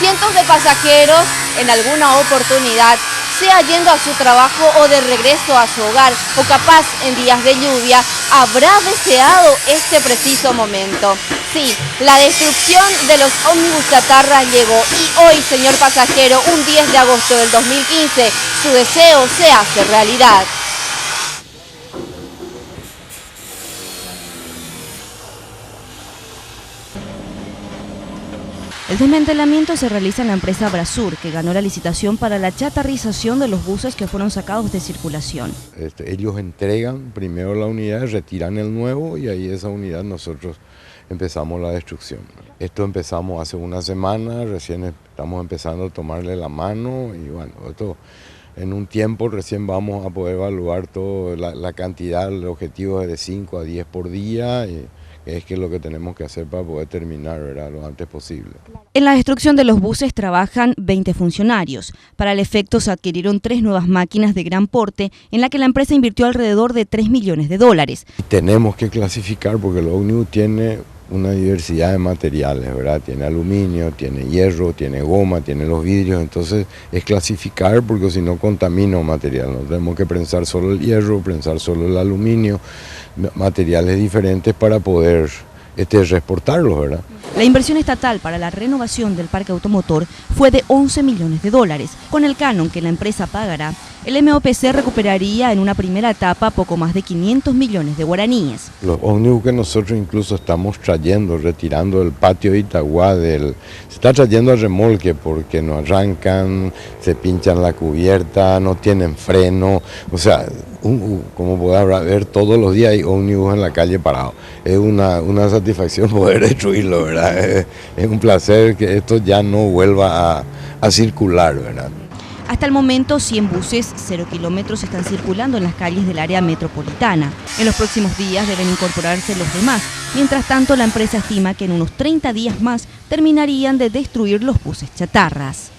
Cientos de pasajeros en alguna oportunidad, sea yendo a su trabajo o de regreso a su hogar, o capaz en días de lluvia, habrá deseado este preciso momento. Sí, la destrucción de los ómnibus chatarras llegó y hoy, señor pasajero, un 10 de agosto del 2015, su deseo se hace realidad. El desmantelamiento se realiza en la empresa Brasur, que ganó la licitación para la chatarrización de los buses que fueron sacados de circulación. Ellos entregan primero la unidad, retiran el nuevo y ahí esa unidad nosotros empezamos la destrucción. Esto empezamos hace una semana, recién estamos empezando a tomarle la mano y bueno, esto en un tiempo recién vamos a poder evaluar toda la cantidad, el objetivo es de 5 a 10 por día. Es que es lo que tenemos que hacer para poder terminar, ¿verdad?, lo antes posible. En la destrucción de los buses trabajan 20 funcionarios. Para el efecto se adquirieron 3 nuevas máquinas de gran porte en la que la empresa invirtió alrededor de $3 millones. Tenemos que clasificar porque el ómnibus tiene una diversidad de materiales, ¿verdad? Tiene aluminio, tiene hierro, tiene goma, tiene los vidrios, entonces es clasificar porque si no contamina el material. No tenemos que prensar solo el hierro, prensar solo el aluminio, materiales diferentes para poder transportarlos, ¿verdad? La inversión estatal para la renovación del parque automotor fue de $11 millones. Con el canon que la empresa pagará, el MOPC recuperaría en una primera etapa poco más de 500 millones de guaraníes. Los ómnibus que nosotros incluso estamos trayendo, retirando del patio de Itagua, se está trayendo a remolque porque no arrancan, se pinchan la cubierta, no tienen freno, o sea, como podrás ver, todos los días hay ómnibus en la calle parados. Es una satisfacción poder destruirlo, ¿verdad? Es un placer que esto ya no vuelva a circular, ¿verdad? Hasta el momento, 100 buses 0 kilómetros están circulando en las calles del área metropolitana. En los próximos días deben incorporarse los demás. Mientras tanto, la empresa estima que en unos 30 días más terminarían de destruir los buses chatarras.